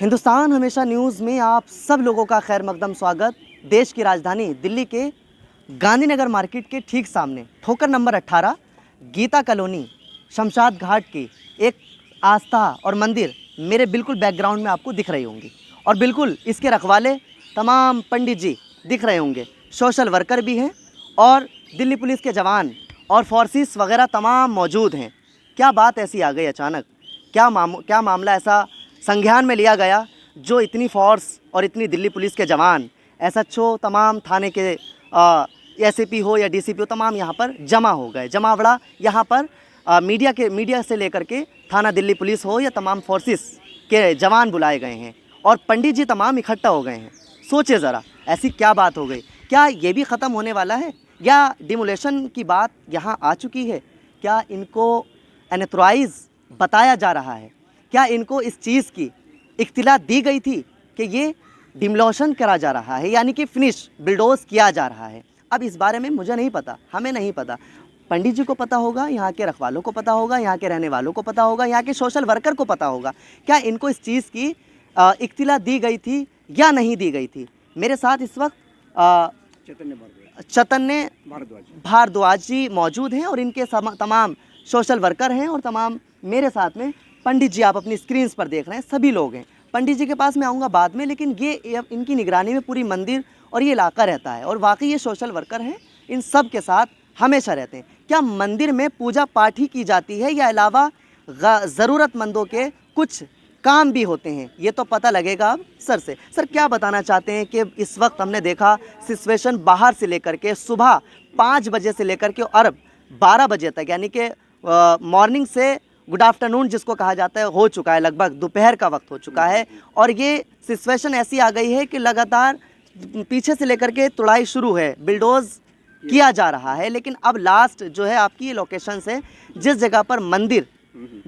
हिंदुस्तान हमेशा न्यूज़ में आप सब लोगों का खैर मकदम स्वागत। देश की राजधानी दिल्ली के गांधीनगर मार्केट के ठीक सामने ठोकर नंबर 18 गीता कॉलोनी शमशाद घाट की एक आस्था और मंदिर मेरे बिल्कुल बैकग्राउंड में आपको दिख रही होंगी और बिल्कुल इसके रखवाले तमाम पंडित जी दिख रहे होंगे, सोशल वर्कर भी हैं और दिल्ली पुलिस के जवान और फोर्सेस वगैरह तमाम मौजूद हैं। क्या बात ऐसी आ गई अचानक, क्या मामला ऐसा संज्ञान में लिया गया जो इतनी फोर्स और इतनी दिल्ली पुलिस के जवान, एसएचओ, तमाम थाने के एसएपी हो या डीसीपी हो, तमाम यहाँ पर जमा हो गए। जमावड़ा यहाँ पर मीडिया से लेकर के थाना दिल्ली पुलिस हो या तमाम फोर्सेस के जवान बुलाए गए हैं और पंडित जी तमाम इकट्ठा हो गए हैं। सोचिए ज़रा, ऐसी क्या बात हो गई? क्या ये भी ख़त्म होने वाला है या डिमोलेशन की बात यहाँ आ चुकी है? क्या इनको अनऑथराइज बताया जा रहा है? क्या इनको इस चीज़ की इत्तला दी गई थी कि ये डिमोलेशन करा जा रहा है, यानी कि फिनिश बिल्डोज किया जा रहा है? अब इस बारे में मुझे नहीं पता, हमें नहीं पता। पंडित जी को पता होगा, यहाँ के रखवालों को पता होगा, यहाँ के रहने वालों को पता होगा, यहाँ के सोशल वर्कर को पता होगा। क्या इनको इस चीज़ की इत्तला दी गई थी या नहीं दी गई थी? मेरे साथ इस वक्त चैतन्य भारद्वाज जी मौजूद हैं और इनके तमाम सोशल वर्कर हैं और तमाम मेरे साथ में पंडित जी आप अपनी स्क्रीन्स पर देख रहे हैं, सभी लोग हैं। पंडित जी के पास मैं आऊँगा बाद में, लेकिन ये इनकी निगरानी में पूरी मंदिर और ये इलाका रहता है और वाकई ये सोशल वर्कर हैं, इन सब के साथ हमेशा रहते हैं। क्या मंदिर में पूजा पाठ ही की जाती है या अलावा ज़रूरतमंदों के कुछ काम भी होते हैं? ये तो पता लगेगा अब सर से। सर, क्या बताना चाहते हैं कि इस वक्त हमने देखा सिचुएशन बाहर से लेकर के सुबह 5 बजे से लेकर के और 12 बजे तक, यानी कि मॉर्निंग से गुड आफ्टरनून जिसको कहा जाता है, हो चुका है, लगभग दोपहर का वक्त हो चुका है और ये सिचुएशन ऐसी आ गई है कि लगातार पीछे से लेकर के तुड़ाई शुरू है, बिल्डोज किया जा रहा है। लेकिन अब लास्ट जो है आपकी ये लोकेशन से जिस जगह पर मंदिर,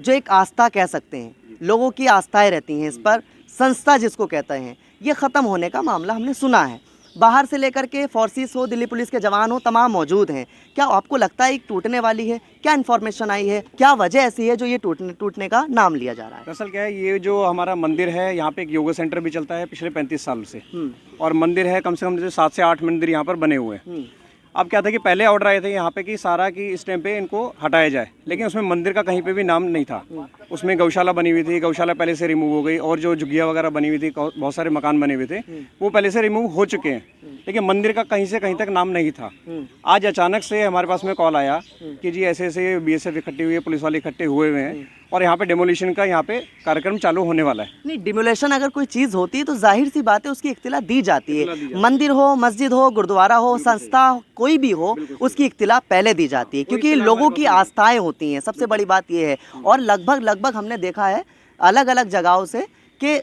जो एक आस्था कह सकते हैं, लोगों की आस्थाएं रहती हैं इस पर, संस्था जिसको कहते हैं, ये ख़त्म होने का मामला हमने सुना है। बाहर से लेकर के फोर्सेस हो, दिल्ली पुलिस के जवान हो, तमाम मौजूद हैं। क्या आपको लगता है टूटने वाली है? क्या इन्फॉर्मेशन आई है? क्या वजह ऐसी है जो ये टूटने का नाम लिया जा रहा है? दरअसल क्या है, ये जो हमारा मंदिर है, यहाँ पे एक योगा सेंटर भी चलता है पिछले 35 साल से और मंदिर है कम से कम 7 से 8 मंदिर यहाँ पर बने हुए हैं। अब क्या था कि पहले ऑर्डर आए थे यहाँ पे कि सारा की इस टाइम पे इनको हटाया जाए, लेकिन उसमें मंदिर का कहीं पे भी नाम नहीं था। उसमें गौशाला बनी हुई थी, गौशाला पहले से रिमूव हो गई और जो झुग्गियाँ वगैरह बनी हुई थी, बहुत सारे मकान बने हुए थे, वो पहले से रिमूव हो चुके हैं, लेकिन मंदिर का कहीं से कहीं तक नाम नहीं था। आज अचानक से हमारे पास में कॉल आया कि जी ऐसे ऐसे बीएसएफ इकट्ठी हुई है, पुलिस वाले इकट्ठे हुए हैं और यहाँ पे डेमोलिशन का यहाँ पे कार्यक्रम चालू होने वाला है। नहीं, डिमोलेशन अगर कोई चीज़ होती है तो जाहिर सी बात है उसकी इत्तला दी जाती है। मंदिर हो, मस्जिद हो, गुरुद्वारा हो, संस्था कोई भी हो, उसकी इत्तला पहले दी जाती है क्योंकि लोगों की आस्थाएं होती हैं। सबसे बड़ी बात यह है और लगभग हमने देखा है अलग अलग जगहों से कि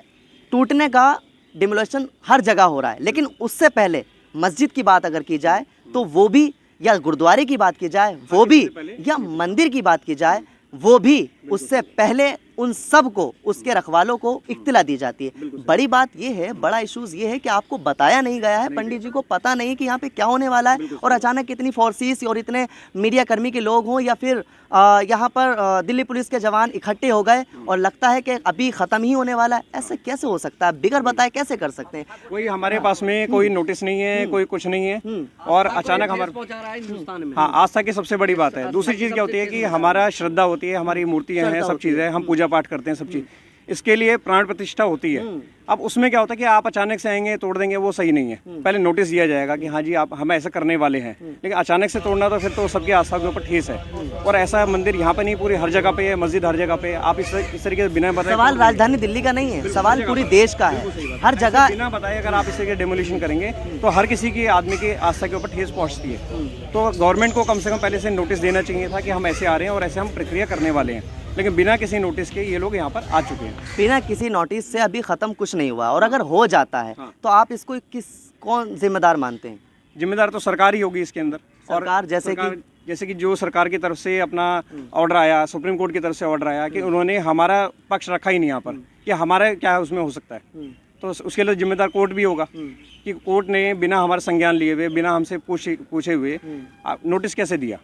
टूटने का डिमोलेशन हर जगह हो रहा है, लेकिन उससे पहले मस्जिद की बात अगर की जाए तो वो भी, या गुरुद्वारे की बात की जाए वो भी, या मंदिर की बात की जाए वो भी, उससे पहले उन सब को, उसके रखवालों को इत्तला दी जाती है। बड़ी बात ये है, बड़ा इशूज़ ये है कि आपको बताया नहीं गया है, पंडित जी को पता नहीं कि यहाँ पे क्या होने वाला है और अचानक इतनी फोर्सेस और इतने मीडिया कर्मी के लोग हों या फिर यहाँ पर दिल्ली पुलिस के जवान इकट्ठे हो गए और लगता है कि अभी ख़त्म ही होने वाला है। ऐसे कैसे हो सकता है? बिगर बताए कैसे कर सकते हैं? कोई हमारे पास में कोई नोटिस नहीं है, कोई कुछ नहीं है और अचानक हमारे, हाँ, आस्था की सबसे बड़ी बात है। दूसरी चीज़ क्या होती है कि हमारा श्रद्धा होती है, हमारी मूर्तियाँ हैं, सब चीज़ें, हम पूजा पाठ करते हैं, सब चीज़, इसके लिए प्राण प्रतिष्ठा होती है। अब उसमें क्या होता है कि आप अचानक से आएंगे तोड़ देंगे, वो सही नहीं है। पहले नोटिस दिया जाएगा कि हाँ जी आप हम ऐसा करने वाले हैं, लेकिन अचानक से तोड़ना तो फिर तो सबकी आस्था के ऊपर ठेस है। और ऐसा मंदिर यहाँ पे नहीं, पूरी हर जगह पे है, मस्जिद हर जगह पे है। आप इस तरीके से बिना बताए, सवाल राजधानी दिल्ली का नहीं है, सवाल पूरी देश का है, हर जगह बिना बताए अगर आप इस तरीके डेमोलिशन करेंगे तो हर किसी की आदमी की आस्था के ऊपर ठेस पहुँचती है। तो गवर्नमेंट को कम से कम पहले से नोटिस देना चाहिए था कि हम ऐसे आ रहे हैं और ऐसे हम प्रक्रिया करने वाले हैं, लेकिन बिना किसी नोटिस के ये लोग यहाँ पर आ चुके हैं। बिना किसी नोटिस से अभी ख़त्म कुछ नहीं हुआ और अगर हो जाता है तो आप इसको कौन जिम्मेदार मानते हैं? जिम्मेदार तो सरकार ही होगी इसके अंदर। सरकार जैसे कि जो सरकार की तरफ से अपना ऑर्डर आया, सुप्रीम कोर्ट की तरफ से ऑर्डर आया कि उन्होंने हमारा पक्ष रखा ही नहीं यहाँ पर कि हमारा क्या है उसमें हो सकता है, तो उसके लिए जिम्मेदार कोर्ट भी होगा कि कोर्ट ने बिना हमारा संज्ञान लिए हुए, बिना हमसे पूछे हुए नोटिस कैसे दिया।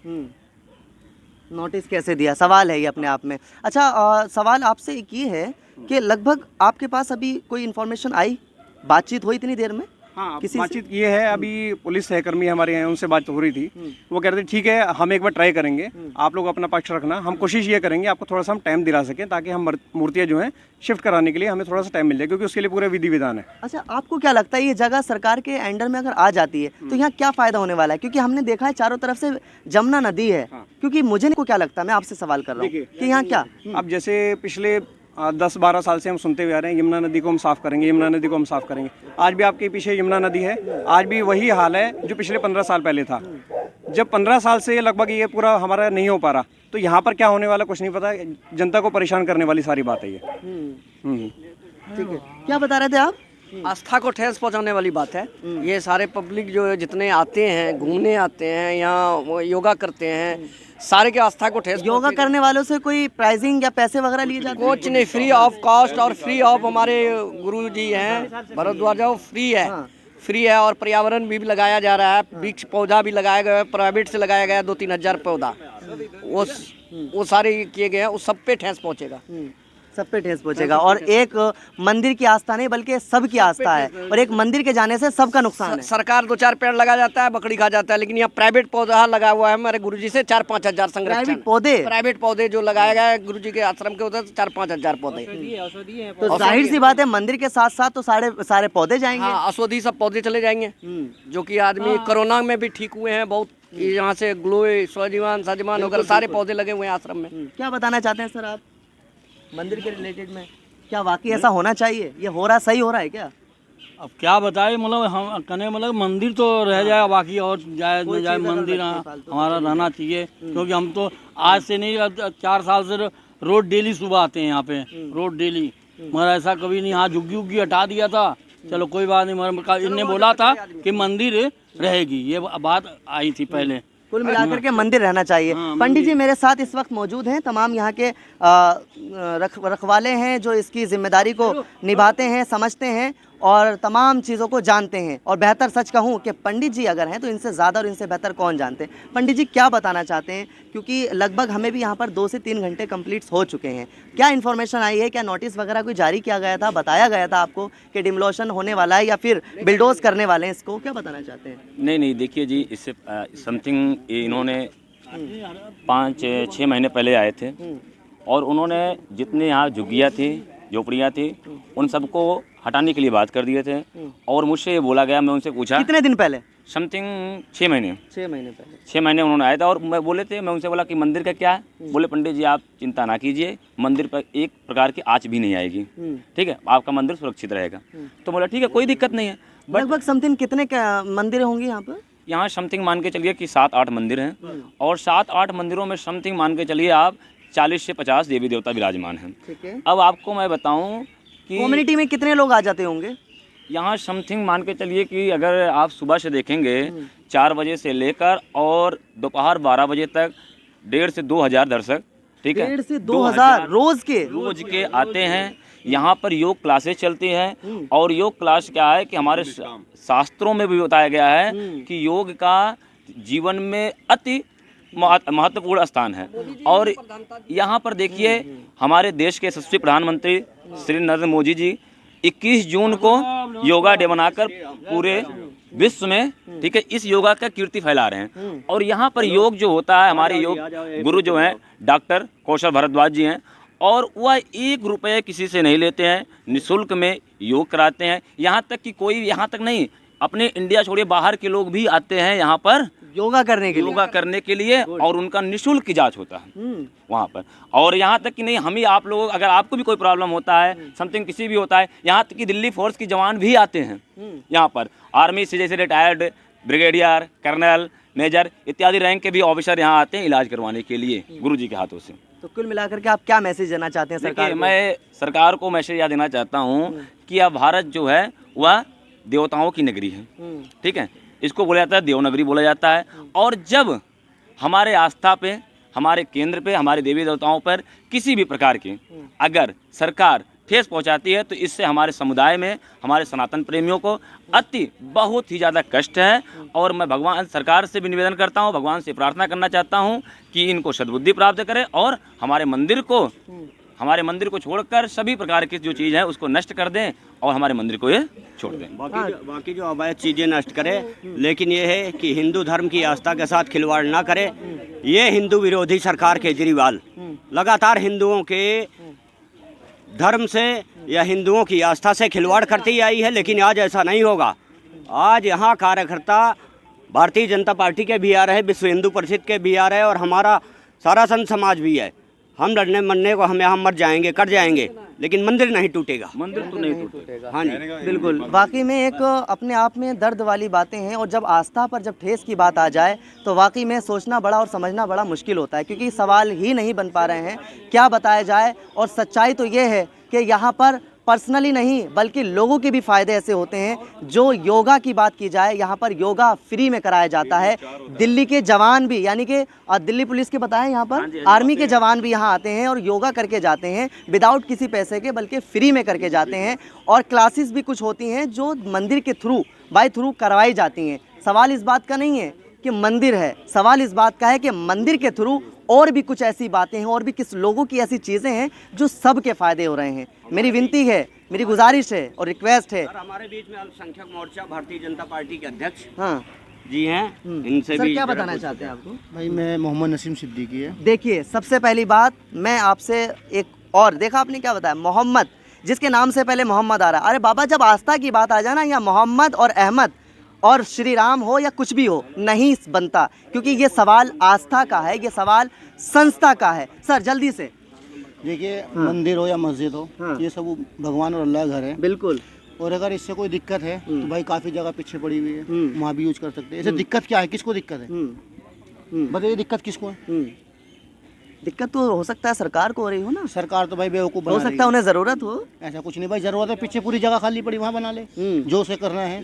नोटिस कैसे दिया, सवाल है ये अपने आप में। अच्छा, सवाल आपसे एक ये है कि लगभग आपके पास अभी कोई इन्फॉर्मेशन आई, बातचीत हुई इतनी देर में? हाँ, किसी से? बातचीत ये है, अभी पुलिस सहकर्मी हमारे हैं, उनसे बात हो रही थी। वो कह रहे थे ठीक है, हम एक बार ट्राई करेंगे, आप लोग अपना पक्ष रखना, हम कोशिश ये करेंगे आपको थोड़ा सा हम टाइम दिला सकें, ताकि हम मूर्तियाँ जो हैं शिफ्ट कराने के लिए हमें थोड़ा सा टाइम मिल जाए, क्योंकि उसके लिए पूरा विधि विधान है। अच्छा, आपको क्या लगता है ये जगह सरकार के अंडर में अगर आ जाती है तो यहाँ क्या फायदा होने वाला है? क्योंकि हमने देखा है चारों तरफ से जमुना नदी है। क्योंकि मुझे को क्या लगता है, मैं आपसे सवाल कर रहा हूँ कि यहाँ क्या अब जैसे पिछले 10-12 साल से हम सुनते हुए आ रहे हैं, यमुना नदी को हम साफ़ करेंगे, यमुना नदी को हम साफ़ करेंगे। आज भी आपके पीछे यमुना नदी है, आज भी वही हाल है जो पिछले 15 साल पहले था। जब 15 साल से लगभग ये पूरा हमारा नहीं हो पा रहा, तो यहाँ पर क्या होने वाला कुछ नहीं पता। जनता को परेशान करने वाली सारी बात है ये। ठीक है, क्या बता रहे थे आप? आस्था को ठेस पहुंचाने वाली बात है। ये सारे पब्लिक जो जितने आते हैं, घूमने आते हैं, यहाँ वो योगा करते हैं, सारे के आस्था को ठेस योगा करने वालों से कोई प्राइजिंग या पैसे वगैरह लिए जाते हैं? कुछ नहीं, फ्री ऑफ कॉस्ट और फ्री ऑफ हमारे गुरु जी हैं भरद्वाज, फ्री है। फ्री है और पर्यावरण भी लगाया जा रहा है, वृक्ष पौधा भी लगाया गया है, प्राइवेट से लगाया गया है 2-3 हज़ार पौधा। वो सारे किए गए हैं, उस सब पे ठेस पहुंचेगा। सब पे ठेस पहुंचेगा। और एक मंदिर की आस्था नहीं बल्कि सबकी आस्था है, और एक मंदिर के जाने से सबका नुकसान है। सरकार 2-4 पेड़ लगा जाता है, बकरी खा जाता है, लेकिन यहाँ प्राइवेट पौधा लगा हुआ है हमारे गुरुजी से 4-5 हज़ार संरक्षण। प्राइवेट पौधे जो लगाया गया है गुरुजी के आश्रम के उधर 4-5 हज़ार पौधे। तो जाहिर सी बात है मंदिर के साथ साथ तो सारे पौधे जाएंगे। हाँ, औषधि सब पौधे चले जाएंगे, जो कि आदमी कोरोना में भी ठीक हुए हैं बहुत। यहाँ से ग्लोए, स्वाजीवान, साजमान वगैरह सारे पौधे लगे हुए हैं आश्रम में। क्या बताना चाहते हैं सर आप मंदिर के रिलेटेड में? क्या वाकई ऐसा होना चाहिए? ये हो रहा, सही हो रहा है क्या? अब क्या बताए, मतलब हम कने मतलब मंदिर तो रह जाए, बाकी और जाए न जाए मंदिर हमारा रहना चाहिए। क्योंकि हम तो आज से नहीं, 4 साल से रोज डेली सुबह आते हैं यहाँ पे, रोज डेली। मगर ऐसा कभी नहीं, हाँ झुग्गी उग्गी हटा दिया था, चलो कोई बात नहीं, मगर इनने बोला था कि मंदिर रहेगी, ये बात आई थी पहले। कुल मिलाकर के मंदिर रहना चाहिए। पंडित जी मेरे साथ इस वक्त मौजूद हैं, तमाम यहाँ के रखवाले हैं जो इसकी जिम्मेदारी को निभाते हैं, समझते हैं और तमाम चीज़ों को जानते हैं। और बेहतर सच कहूँ कि पंडित जी अगर हैं तो इनसे ज़्यादा और इनसे बेहतर कौन जानते हैं। पंडित जी क्या बताना चाहते हैं, क्योंकि लगभग हमें भी यहाँ पर 2 से 3 घंटे कंप्लीट्स हो चुके हैं। क्या इन्फॉर्मेशन आई है, क्या नोटिस वगैरह कोई जारी किया गया था, बताया गया था आपको कि डिमोलिशन होने वाला है या फिर बिल्डोज करने वाले हैं इसको? क्या बताना चाहते हैं? नहीं, देखिए जी, इससे समथिंग इन्होंने 5-6 महीने पहले आए थे और उन्होंने जितने यहाँ झुग्गियाँ थी, झोपड़ियाँ थी, उन सबको हटाने के लिए बात कर दिए थे। और मुझसे ये बोला गया, मैं उनसे पूछा कितने दिन पहले? समथिंग 6 महीने 6 महीने पहले। 6 महीने उन्होंने आए थे और मैं बोले थे, मैं उनसे बोला कि मंदिर का क्या है? बोले पंडित जी आप चिंता ना कीजिए, मंदिर पर एक प्रकार की आँच भी नहीं आएगी, ठीक है, आपका मंदिर सुरक्षित रहेगा। तो बोला ठीक है, कोई दिक्कत नहीं है। लगभग समथिंग कितने मंदिर होंगे यहाँ पर? यहाँ समथिंग मान के चलिए कि 7-8 मंदिर हैं और 7-8 मंदिरों में समथिंग मान के चलिए आप 40 से 50 देवी देवता विराजमान हैं। ठीक है। अब आपको मैं बताऊं कि कम्युनिटी में कितने लोग आ जाते होंगे? यहाँ समथिंग मान के चलिए कि अगर आप सुबह से देखेंगे 4 बजे से लेकर और दोपहर 12 बजे तक 1.5 से 2 हज़ार दर्शक, ठीक है, 1.5 से 2 हज़ार रोज के आते हैं। यहाँ पर योग क्लासेस चलती हैं और योग क्लास क्या है कि हमारे शास्त्रों में भी बताया गया है कि योग का जीवन में अति महत्वपूर्ण स्थान है। और यहाँ पर देखिए हमारे देश के यशस्वी प्रधानमंत्री श्री नरेंद्र मोदी जी 21 जून को योगा डे बनाकर पूरे विश्व में, ठीक है, इस योगा का कीर्ति फैला रहे हैं। और यहाँ पर योग जो होता है, हमारे योग गुरु जो हैं डॉक्टर कौशल भरद्वाज जी हैं, और वह 1 रुपये किसी से नहीं लेते हैं, निःशुल्क में योग कराते हैं। यहाँ तक कि कोई, यहाँ तक नहीं, अपने इंडिया छोड़िए बाहर के लोग भी आते हैं यहाँ पर योगा करने के लिए और उनका निःशुल्क की जांच होता है वहाँ पर। और यहाँ तक कि नहीं, हम ही आप लोग, अगर आपको भी कोई प्रॉब्लम होता है, समथिंग किसी भी होता है, यहाँ तक कि दिल्ली फोर्स के जवान भी आते हैं यहाँ पर, आर्मी से जैसे रिटायर्ड ब्रिगेडियर, कर्नल, मेजर इत्यादि रैंक के भी ऑफिसर यहाँ आते हैं इलाज करवाने के लिए गुरुजी के हाथों से। तो कुल मिलाकर के आप क्या मैसेज देना चाहते हैं सरकार को? मैं सरकार को मैसेज यह देना चाहता हूँ कि अब भारत जो है वह देवताओं की नगरी है, ठीक है, इसको बोला जाता है देवनगरी बोला जाता है। और जब हमारे आस्था पे, हमारे केंद्र पे, हमारे देवी देवताओं पर किसी भी प्रकार की अगर सरकार ठेस पहुंचाती है तो इससे हमारे समुदाय में, हमारे सनातन प्रेमियों को बहुत ही ज़्यादा कष्ट है। और मैं भगवान सरकार से भी निवेदन करता हूं, भगवान से प्रार्थना करना चाहता हूं कि इनको सद्बुद्धि प्राप्त करे और हमारे मंदिर को हमारे मंदिर को छोड़कर सभी प्रकार की जो चीज़ है उसको नष्ट कर दें और हमारे मंदिर को ये छोड़ दें। बाकी जो अवैध चीज़ें नष्ट करे, लेकिन ये है कि हिंदू धर्म की आस्था के साथ खिलवाड़ ना करे। ये हिंदू विरोधी सरकार केजरीवाल लगातार हिंदुओं के धर्म से या हिंदुओं की आस्था से खिलवाड़ करती आई है, लेकिन आज ऐसा नहीं होगा। आज यहाँ कार्यकर्ता भारतीय जनता पार्टी के भी आ रहे, विश्व हिंदू परिषद के भी आ रहे और हमारा सारा संत समाज भी है। हम लड़ने मरने को हम यहाँ मर जाएंगे, कर जाएंगे, लेकिन मंदिर नहीं टूटेगा। मंदिर तो नहीं टूटेगा। हाँ जी, बिल्कुल, वाकई में एक अपने आप में दर्द वाली बातें हैं। और जब आस्था पर जब ठेस की बात आ जाए तो वाकई में सोचना बड़ा और समझना बड़ा मुश्किल होता है, क्योंकि सवाल ही नहीं बन पा रहे हैं क्या बताया जाए। और सच्चाई तो ये है कि यहाँ पर पर्सनली नहीं बल्कि लोगों के भी फ़ायदे ऐसे होते हैं। जो योगा की बात की जाए, यहाँ पर योगा फ्री में कराया जाता है। दिल्ली के जवान भी, यानी कि दिल्ली पुलिस के बताएं, यहाँ पर आर्मी के जवान भी यहाँ आते हैं और योगा करके जाते हैं विदाउट किसी पैसे के, बल्कि फ्री में करके जाते हैं। और क्लासेस भी कुछ होती हैं जो मंदिर के थ्रू बाय थ्रू करवाई जाती हैं। सवाल इस बात का नहीं है कि मंदिर है, सवाल इस बात का है कि मंदिर के थ्रू और भी कुछ ऐसी बातें हैं और भी किस लोगों की ऐसी चीज़ें हैं जो सबके फ़ायदे हो रहे हैं। मेरी विनती है, मेरी गुजारिश है और रिक्वेस्ट है। हमारे बीच में अल्पसंख्यक मोर्चा भारतीय जनता पार्टी के अध्यक्ष हाँ जी हैं, इनसे सर भी क्या बताना चाहते हैं आपको? भाई मैं मोहम्मद नसीम सिद्दीकी है। देखिए, सबसे पहली बात मैं आपसे एक और, देखा आपने क्या बताया, मोहम्मद, जिसके नाम से पहले मोहम्मद आ रहा है। अरे बाबा, जब आस्था की बात आ जाए ना, या मोहम्मद और अहमद और श्री राम हो या कुछ भी हो, नहीं बनता, क्योंकि ये सवाल आस्था का है, ये सवाल संस्था का है। सर जल्दी से। देखिए, मंदिर हो या मस्जिद हो, ये सब भगवान और अल्लाह का घर है। बिल्कुल। और अगर इससे कोई दिक्कत है तो भाई काफ़ी जगह पीछे पड़ी हुई है, वहाँ भी यूज कर सकते हैं। इससे दिक्कत क्या है, किसको दिक्कत है बताइए, दिक्कत किसको है? दिक्कत तो हो सकता है सरकार को हो रही हो ना। सरकार तो भाई बेवकूफ़ हो बना सकता रही है उन्हें ज़रूरत हो। ऐसा कुछ नहीं भाई, ज़रूरत है, पीछे पूरी जगह खाली पड़ी, वहाँ बना ले जो उसे करना है।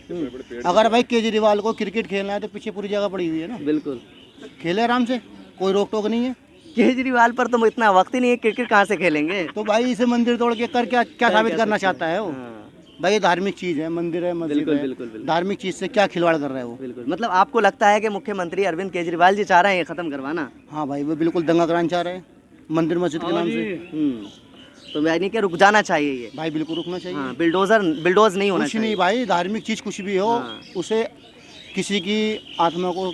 अगर भाई केजरीवाल को क्रिकेट खेलना है तो पीछे पूरी जगह पड़ी हुई है ना, बिल्कुल, खेले आराम से, कोई रोक टोक नहीं है। केजरीवाल पर तो इतना वक्त ही नहीं है, क्रिकेट कहाँ से खेलेंगे? तो भाई इसे मंदिर तोड़ के कर क्या क्या साबित करना चाहता है वो? भाई ये धार्मिक चीज़ है, मंदिर है, मस्जिद बिल्कुल, है, बिल्कुल, बिल्कुल। धार्मिक चीज़ से क्या खिलवाड़ कर रहा है वो? बिल्कुल, मतलब आपको लगता है कि मुख्यमंत्री अरविंद केजरीवाल जी चाह रहे हैं ये खत्म करवाना? हाँ भाई, वो बिल्कुल दंगा कराना चाह रहे हैं मंदिर मस्जिद के नाम से। तो यानी कि रुक जाना चाहिए ये। भाई बिल्कुल रुकना चाहिए। हाँ, बिल्डोज नहीं होना कुछ चाहिए। नहीं भाई, धार्मिक चीज़ कुछ भी हो, उसे किसी की आत्मा को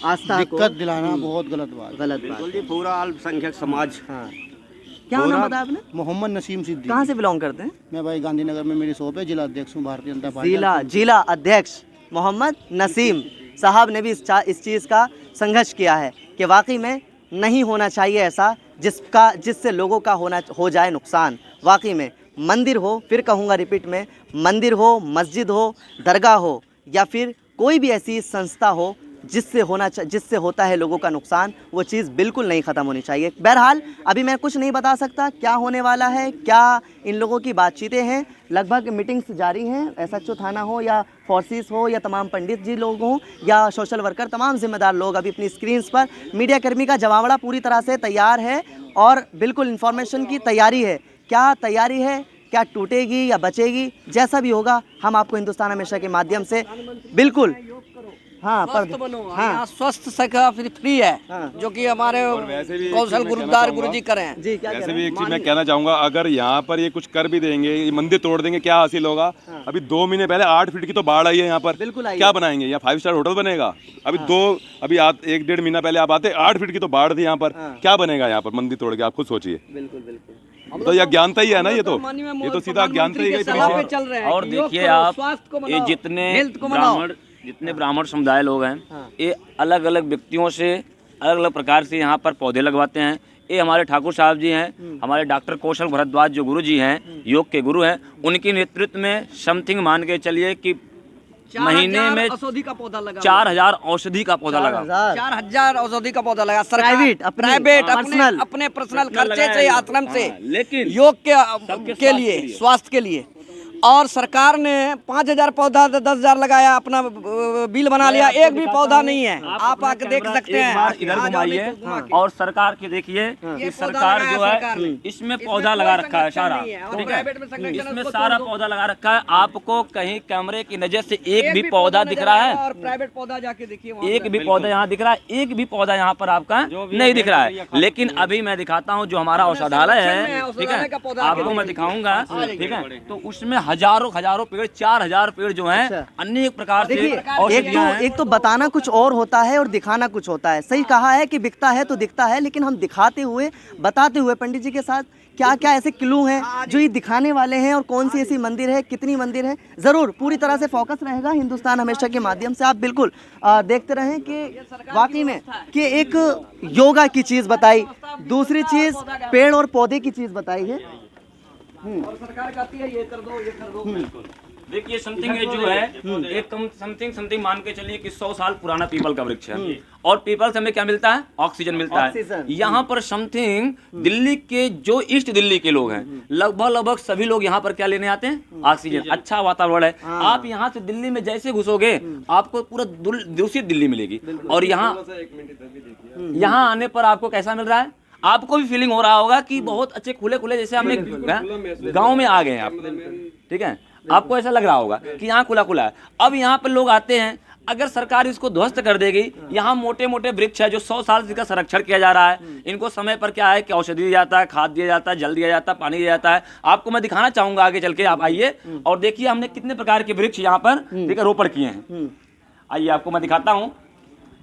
आस्था को दिक्कत दिलाना बहुत गलत बात। गलत बात। बिल्कुल जी, पूरा अल्पसंख्यक समाज। हाँ, क्या नाम बताया आपने? मोहम्मद नसीम सिद्दीकी। कहाँ से बिलोंग करते हैं? मैं भाई गांधीनगर में मेरी शॉप है, जिला अध्यक्ष हूँ भारतीय जनता पार्टी। जिला अध्यक्ष मोहम्मद नसीम साहब ने भी इस चीज़ का संघर्ष किया है कि वाकई में नहीं होना चाहिए ऐसा जिससे लोगों का हो जाए नुकसान। वाकई में मंदिर हो, फिर कहूँगा रिपीट में, मंदिर हो, मस्जिद हो, दरगाह हो, या फिर कोई भी ऐसी संस्था हो जिससे होता है लोगों का नुकसान, वो चीज़ बिल्कुल नहीं ख़त्म होनी चाहिए। बहरहाल अभी मैं कुछ नहीं बता सकता क्या होने वाला है, क्या इन लोगों की बातचीतें हैं। लगभग मीटिंग्स जारी हैं, SHO थाना हो या फोर्सेस हो या तमाम पंडित जी लोग हों या सोशल वर्कर, तमाम जिम्मेदार लोग अभी अपनी स्क्रीन्स पर, मीडिया कर्मी का जमावड़ा पूरी तरह से तैयार है और बिल्कुल इन्फॉर्मेशन की तैयारी है। क्या तैयारी है, क्या टूटेगी या बचेगी, जैसा भी होगा हम आपको हिंदुस्तान हमेशा के माध्यम से बिल्कुल स्वस्थ बनो। यहाँ स्वस्थ सेवा फ्री है, जो कि हमारे कौशल गुरुद्वार गुरु जी करे हैं। जी, क्या वैसे भी एक चीज मैं कहना चाहूंगा, अगर यहाँ पर ये कुछ कर भी देंगे, ये मंदिर तोड़ देंगे, क्या हासिल होगा? अभी 2 महीने पहले 8 फीट की तो बाढ़ आई है यहाँ पर, बिल्कुल आई क्या बनाएंगे? यहाँ 5 स्टार होटल बनेगा? अभी 1-1.5 महीना पहले आप आते, 8 फीट की तो बाढ़ थी यहाँ पर, क्या बनेगा यहाँ पर मंदिर तोड़ के? आप खुद सोचिए। बिल्कुल तो यह ज्ञानता ही है ना, ये तो सीधा ज्ञानता ही है। चल रहे हैं। और देखिए आप, ये जितने ब्राह्मण समुदाय लोग हैं, ये अलग अलग व्यक्तियों से अलग अलग प्रकार से यहाँ पर पौधे लगवाते हैं। ये हमारे ठाकुर साहब जी हैं, हमारे डॉक्टर कौशल भरद्वाज जो गुरु जी हैं, योग के गुरु हैं, उनके नेतृत्व में समथिंग मान के चलिए कि महीने में 4000 का पौधा लगा, 4000 औषधि का पौधा लगा, 4000 औषधि का पौधा लगा। प्राइवेट अपने पर्सनल खर्चे से, आश्रम से, लेकिन योग के लिए, स्वास्थ्य के लिए। और सरकार ने 5,000 पौधा 10,000 लगाया, अपना बिल बना लिया, एक भी पौधा नहीं है। आप आके देख सकते हैं। एक बार इधर घुमाइए और सरकार के देखिए कि सरकार जो है इसमें पौधा लगा रखा है सारा, ठीक है, इसमें सारा पौधा लगा रखा है। आपको कहीं कैमरे की नजर से एक भी पौधा दिख रहा है? और प्राइवेट पौधा जाके देखिए, एक भी पौधा यहाँ दिख रहा है? एक भी पौधा यहाँ पर आपका नहीं दिख रहा है। लेकिन अभी मैं दिखाता हूँ जो हमारा औषधालय है, ठीक है, आपको मैं दिखाऊंगा, ठीक है, तो उसमें हजारों पेड़, 4,000 पेड़ जो हैं अनेक प्रकार से औषधियां हैं। एक तो बताना कुछ और होता है और दिखाना कुछ होता है। सही कहा है कि बिकता है तो दिखता है, लेकिन हम दिखाते हुए बताते हुए पंडित जी के साथ क्या क्या ऐसे क्लू हैं जो ये दिखाने वाले हैं, और कौन सी ऐसी मंदिर है, कितनी मंदिर है, ज़रूर पूरी तरह से फोकस रहेगा हिंदुस्तान हमेशा के माध्यम से। आप बिल्कुल देखते रहें कि वाकई में कि एक योगा की चीज़ बताई, दूसरी चीज़ पेड़ और पौधे की चीज़ बताई है। और सरकार कहती है ये कर दो, ये कर दो। देखिए समथिंग जो है एक समथिंग मान के चलिए कि 100 साल पुराना पीपल का वृक्ष है, और पीपल से हमें क्या मिलता है? ऑक्सीजन मिलता है। यहाँ पर समथिंग दिल्ली के जो ईस्ट दिल्ली के लोग हैं लगभग सभी लोग यहाँ पर क्या लेने आते हैं? ऑक्सीजन। अच्छा वातावरण है। आप यहाँ से दिल्ली में जैसे घुसोगे आपको पूरा दूषित दिल्ली मिलेगी, और यहाँ आने पर आपको कैसा मिल रहा है? आपको भी फीलिंग हो रहा होगा कि बहुत अच्छे खुले जैसे हमने गांव में आ गए हैं आप, ठीक है, आपको ऐसा लग रहा होगा कि यहाँ खुला है। अब यहाँ पर लोग आते हैं, अगर सरकार इसको ध्वस्त कर देगी, यहाँ मोटे वृक्ष है जो 100 साल से इसका संरक्षण किया जा रहा है, इनको समय पर क्या है कि औषधि दिया जाता है, खाद दिया जाता है, जल दिया जाता है, पानी दिया जाता है। आपको मैं दिखाना चाहूंगा आगे चल के, आप आइए और देखिए हमने कितने प्रकार के वृक्ष यहाँ पर ठीक है रोपण किए हैं। आइए आपको मैं दिखाता हूँ।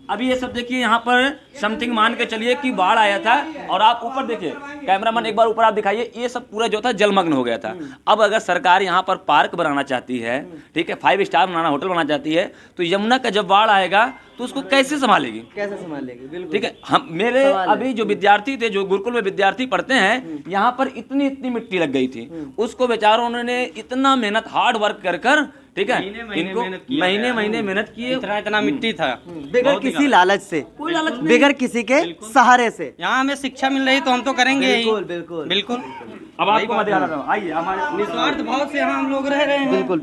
अभी ये सब देखिए यहाँ पर समथिंग मान के चलिए कि बाढ़ आया था, और आप ऊपर देखिए, कैमरामैन एक बार ऊपर आप दिखाइए, ये सब पूरा जो था जलमग्न हो गया था। अब अगर सरकार यहाँ पर पार्क बनाना चाहती है, ठीक है, 5 स्टार बनाना, होटल बनाना चाहती है, तो यमुना का जब बाढ़ आएगा तो उसको कैसे संभालेगी? बिल्कुल, ठीक है। हम मेरे अभी जो विद्यार्थी थे, जो गुरुकुल में विद्यार्थी पढ़ते हैं, यहाँ पर इतनी मिट्टी लग गई थी, उसको बेचारों ने इतना मेहनत हार्ड वर्क कर ठीक है, इनको महीने मेहनत किए, इतना मिट्टी था, बगैर किसी लालच से, कोई लालच नहीं, बगैर किसी के सहारे से। यहाँ हमें शिक्षा मिल रही तो हम तो करेंगे ही। बिल्कुल। अब आपको मैं दिखा रहा हूँ, आइए हमारे निस्वार्थ भाव से यहाँ हम लोग रह रहे हैं। बिल्कुल।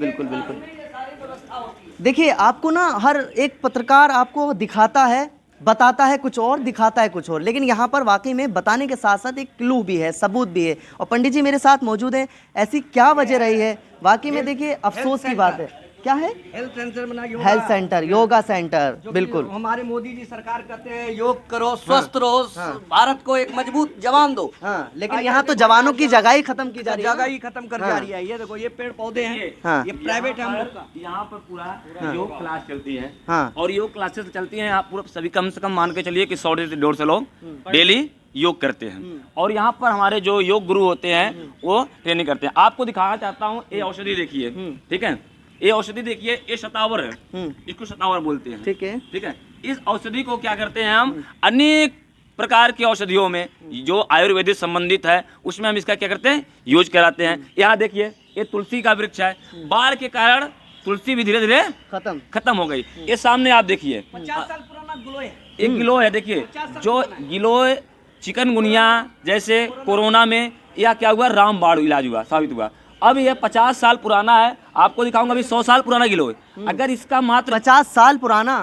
देखिए, आपको ना हर एक पत्रकार आपको दिखाता है, बताता है कुछ और, दिखाता है कुछ और, लेकिन यहाँ पर वाकई में बताने के साथ साथ एक क्लू भी है, सबूत भी है। और पंडित जी मेरे साथ मौजूद हैं। ऐसी क्या वजह रही है? वाकई में देखिए अफसोस की बात है। क्या है? हेल्थ सेंटर बना, हेल्थ सेंटर, योगा सेंटर। बिल्कुल, हमारे मोदी जी सरकार कहते हैं योग करो, स्वस्थ रहो, भारत को एक मजबूत जवान दो। लेकिन यहाँ तो जवानों की जगह ही खत्म की जा रही है, जगह ही खत्म कर जा रही है। ये देखो, ये पेड़ पौधे हैं, ये प्राइवेट है हम लोग का। यहाँ पर पूरा योग क्लास चलती है, और योग क्लासेस चलती हैं, आप पूरा सभी कम से कम मान के चलिए कि 100 से 150 लोग डेली योग करते हैं, और यहाँ पर हमारे जो योग गुरु होते हैं वो ट्रेनिंग करते हैं। आपको दिखाना चाहता हूँ, ये औषधि देखिए, ठीक है, ये औषधि देखिए, ये शतावर है, इसको शतावर बोलते हैं, ठीक है। इस औषधि को क्या करते हैं हम, अनेक प्रकार की औषधियों में जो आयुर्वेदिक संबंधित है उसमें हम इसका क्या करते हैं, यूज कराते हैं। यहाँ देखिए, ये तुलसी का वृक्ष है, बाढ़ के कारण तुलसी भी धीरे धीरे खत्म हो गई। ये सामने आप देखिए 50 साल पुराना गिलोय है, एक गिलोय है, देखिए जो गिलोय चिकनगुनिया जैसे कोरोना में या क्या हुआ, रामबाण इलाज हुआ, साबित हुआ। अब ये 50 साल पुराना है, आपको दिखाऊंगा अभी 100 साल पुराना गिलोय। अगर इसका मात्र 50 साल पुराना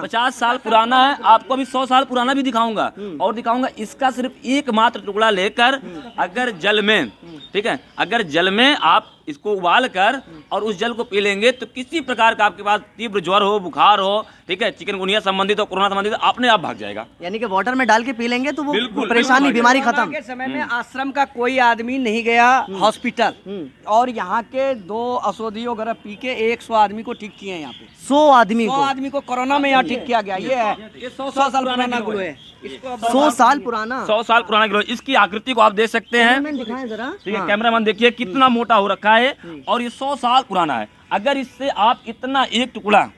है, आपको अभी 100 साल पुराना भी दिखाऊंगा, और दिखाऊंगा इसका सिर्फ एक मात्र टुकड़ा लेकर अगर जल में, ठीक है, अगर जल में आप इसको उबाल कर और उस जल को पी लेंगे तो किसी प्रकार का आपके पास तीव्र ज्वर हो, बुखार हो, ठीक है, चिकनगुनिया संबंधित हो, कोरोना संबंधित, अपने आप भाग जाएगा। यानी कि वाटर में डाल के पी लेंगे तो वो परेशानी, बीमारी खत्म। के समय में आश्रम का कोई आदमी नहीं गया हॉस्पिटल, और यहाँ के 2 औषधियों वगैरह पी के 100 आदमी को ठीक किए। यहाँ पे 100 आदमी को कोरोना में यहाँ ठीक किया गया। ये है 100 साल पुराना गिलोय है, 100 साल पुराना गिलोय। इसकी आकृति को आप देख सकते हैं, दिखाएं जरा, ठीक है, कैमरामैन देखिए कितना मोटा हो रखा है, और ये 100 साल पुराना है। अगर इससे आप इतना एक टुकड़ा,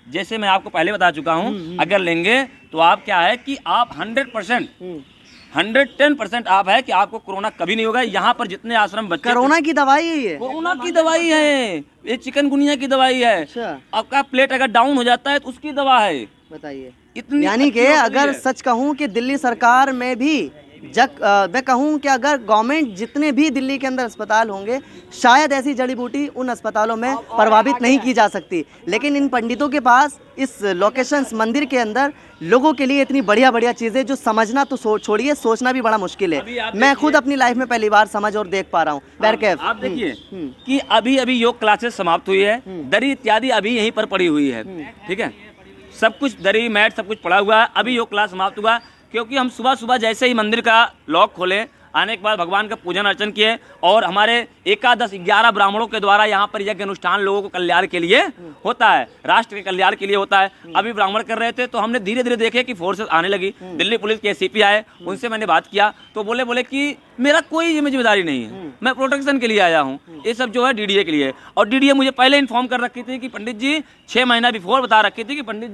जैसे मैं आपको पहले बता चुका हूँ, अगर लेंगे तो आप क्या है कि आप 110% आप है कि आपको कोरोना कभी नहीं होगा। यहाँ पर जितने आश्रम बच्चे, कोरोना की दवाई है ये, कोरोना की दवाई है, ये चिकनगुनिया की दवाई है। अच्छा। आपका प्लेट अगर डाउन हो जाता है तो उसकी दवा है। बताइए, इतनी यानी कि अगर सच कहूँ कि दिल्ली सरकार में भी मैं कहूँ कि अगर गवर्नमेंट जितने भी दिल्ली के अंदर अस्पताल होंगे, शायद ऐसी जड़ी बूटी उन अस्पतालों में प्रभावित नहीं की जा सकती, लेकिन इन पंडितों के पास इस लोकेशंस मंदिर के अंदर लोगों के लिए इतनी बढ़िया बढ़िया चीज़ें जो समझना तो छोड़िए, सोचना भी बड़ा मुश्किल है। मैं खुद अपनी लाइफ में पहली बार समझ और देख पा रहा हूँ। बैरकैफ आप देखिए कि अभी अभी योग क्लासेस समाप्त हुई है, दरी इत्यादि अभी यहीं पर पड़ी हुई है, ठीक है, सब कुछ दरी मैट सब कुछ पड़ा हुआ है। अभी योग क्लास समाप्त हुआ क्योंकि हम सुबह सुबह जैसे ही मंदिर का लॉक खोले, आने के बाद भगवान का पूजन अर्चन किए और हमारे 11 ब्राह्मणों के द्वारा यहाँ पर यज्ञ अनुष्ठान लोगों को कल्याण के लिए होता है, राष्ट्र के कल्याण के लिए होता है। अभी ब्राह्मण कर रहे थे तो हमने धीरे धीरे देखे कि फोर्सेस आने लगी, दिल्ली पुलिस के एसीपी आए, उनसे मैंने बात किया तो बोले कि मेरा कोई जिम्मेदारी नहीं है, मैं प्रोटेक्शन के लिए आया हूँ, ये सब जो है डीडीए के लिए। और डीडीए मुझे पहले इन्फॉर्म कर रखी थी कि पंडित जी 6 महीना बिफोर बता रखी थी कि पंडित